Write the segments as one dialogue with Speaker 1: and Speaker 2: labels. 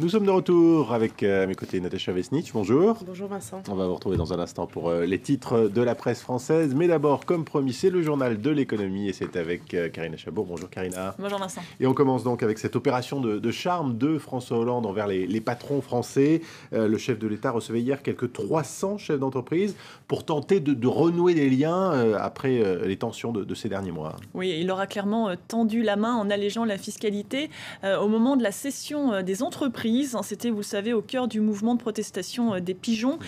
Speaker 1: Nous sommes de retour avec à mes côtés Natacha Vesnic. Bonjour.
Speaker 2: Bonjour Vincent.
Speaker 1: On va vous retrouver dans un instant pour les titres de la presse française. Mais d'abord, comme promis, c'est le journal de l'économie et c'est avec Karina Chabour. Bonjour Karina.
Speaker 2: Bonjour Vincent.
Speaker 1: Et on commence donc avec cette opération de charme de François Hollande envers les patrons français. Le chef de l'État recevait hier quelques 300 chefs d'entreprise pour tenter de renouer des liens après les tensions de ces derniers mois.
Speaker 2: Oui, il leur a clairement tendu la main en allégeant la fiscalité au moment de la cession des entreprises. C'était, vous le savez, au cœur du mouvement de protestation des pigeons.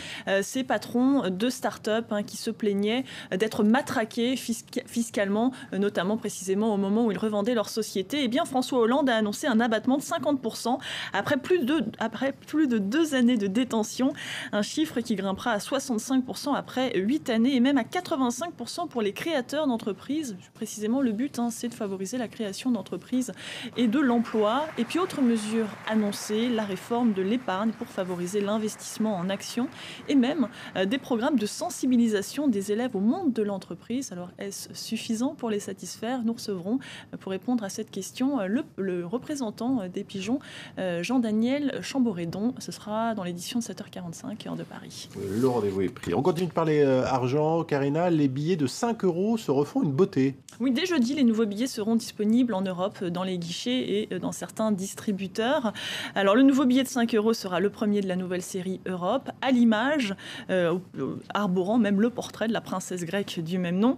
Speaker 2: Ces patrons de start-up qui se plaignaient d'être matraqués fiscalement, notamment précisément au moment où ils revendaient leur société. Eh bien, François Hollande a annoncé un abattement de 50% après plus de 2 années de détention. Un chiffre qui grimpera à 65% après 8 années et même à 85% pour les créateurs d'entreprises. Précisément, le but, c'est de favoriser la création d'entreprises et de l'emploi. Et puis, autre mesure annoncée, la réforme de l'épargne pour favoriser l'investissement en actions et même des programmes de sensibilisation des élèves au monde de l'entreprise. Alors, est-ce suffisant pour les satisfaire? Nous recevrons, pour répondre à cette question, le représentant des pigeons, Jean-Daniel Chamboredon. Ce sera dans l'édition de 7h45, heure de Paris.
Speaker 1: Le rendez-vous est pris. On continue de parler argent. Karina, les billets de 5 € se refont une beauté.
Speaker 2: Oui, dès jeudi, les nouveaux billets seront disponibles en Europe, dans les guichets et dans certains distributeurs. Alors, le nouveau billet de 5 € sera le premier de la nouvelle série Europe, à l'image, arborant même le portrait de la princesse grecque du même nom.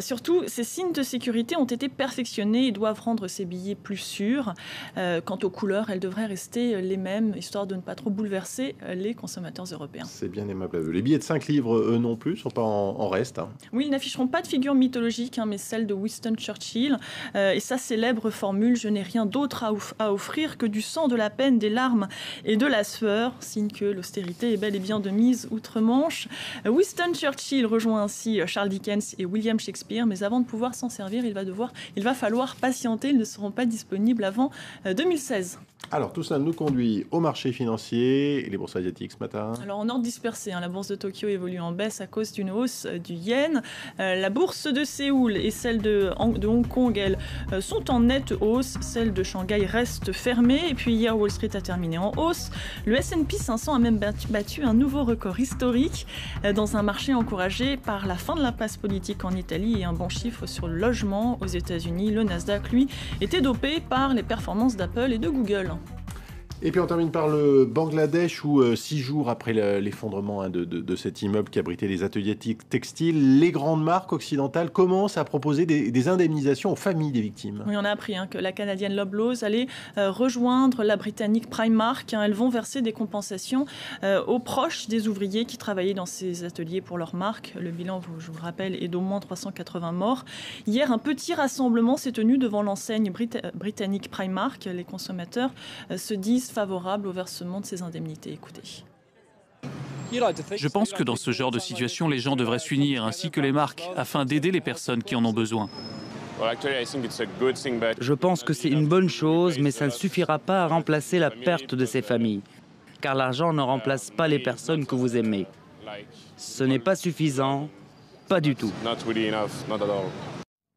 Speaker 2: Surtout, ces signes de sécurité ont été perfectionnés et doivent rendre ces billets plus sûrs. Quant aux couleurs, elles devraient rester les mêmes, histoire de ne pas trop bouleverser les consommateurs européens.
Speaker 1: C'est bien aimable à eux. Les billets de 5 livres, eux non plus, ne sont pas en reste.
Speaker 2: Oui, ils n'afficheront pas de figure mythologique, mais celle de Winston Churchill. Et sa célèbre formule « Je n'ai rien d'autre à offrir que du sang, de la peine, des larmes et de la sueur », signe que l'austérité est bel et bien de mise outre-Manche. Winston Churchill rejoint ainsi Charles Dickens et William Shakespeare, mais avant de pouvoir s'en servir, il va falloir patienter. Ils ne seront pas disponibles avant 2016.
Speaker 1: Alors, tout ça nous conduit au marché financier et les bourses asiatiques ce matin.
Speaker 2: Alors, en ordre dispersé, la bourse de Tokyo évolue en baisse à cause d'une hausse du yen. La bourse de Séoul et celle de Hong Kong, elles, sont en nette hausse. Celle de Shanghai reste fermée. Et puis, hier, Wall Street a terminé en hausse. Le S&P 500 a même battu un nouveau record historique dans un marché encouragé par la fin de l'impasse politique en Italie et un bon chiffre sur le logement aux États-Unis. Le Nasdaq, lui, était dopé par les performances d'Apple et de Google.
Speaker 1: Et puis on termine par le Bangladesh où 6 jours après l'effondrement de cet immeuble qui abritait les ateliers textiles, les grandes marques occidentales commencent à proposer des indemnisations aux familles des victimes.
Speaker 2: Oui, on a appris que la canadienne Loblaws allait rejoindre la britannique Primark. Elles vont verser des compensations aux proches des ouvriers qui travaillaient dans ces ateliers pour leur marque. Le bilan, je vous rappelle, est d'au moins 380 morts. Hier, un petit rassemblement s'est tenu devant l'enseigne britannique Primark. Les consommateurs se disent favorables au versement de ces indemnités. Écoutez.
Speaker 3: Je pense que dans ce genre de situation, les gens devraient s'unir, ainsi que les marques, afin d'aider les personnes qui en ont besoin.
Speaker 4: Je pense que c'est une bonne chose, mais ça ne suffira pas à remplacer la perte de ces familles, car l'argent ne remplace pas les personnes que vous aimez. Ce n'est pas suffisant, pas du tout.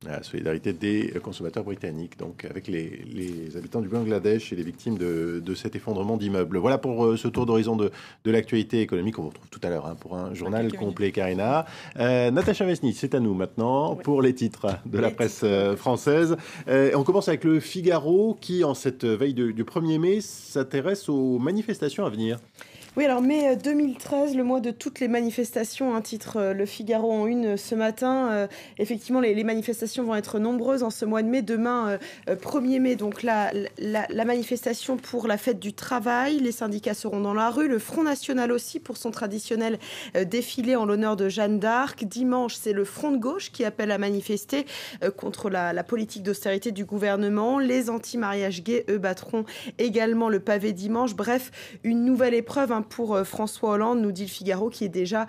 Speaker 1: La solidarité des consommateurs britanniques, donc avec les habitants du Bangladesh et les victimes de cet effondrement d'immeubles. Voilà pour ce tour d'horizon de l'actualité économique. On vous retrouve tout à l'heure pour un journal complet, Karina. Natacha Vesnic, c'est à nous maintenant pour les titres de la presse française. On commence avec le Figaro qui, en cette veille du 1er mai, s'intéresse aux manifestations à venir.
Speaker 5: Oui, alors mai 2013, le mois de toutes les manifestations, titre Le Figaro en une ce matin. Effectivement, les manifestations vont être nombreuses en ce mois de mai. Demain, 1er mai, donc la manifestation pour la fête du travail. Les syndicats seront dans la rue. Le Front National aussi pour son traditionnel défilé en l'honneur de Jeanne d'Arc. Dimanche, c'est le Front de gauche qui appelle à manifester contre la politique d'austérité du gouvernement. Les anti-mariages gays, eux, battront également le pavé dimanche. Bref, une nouvelle épreuve pour François Hollande, nous dit Le Figaro, qui est déjà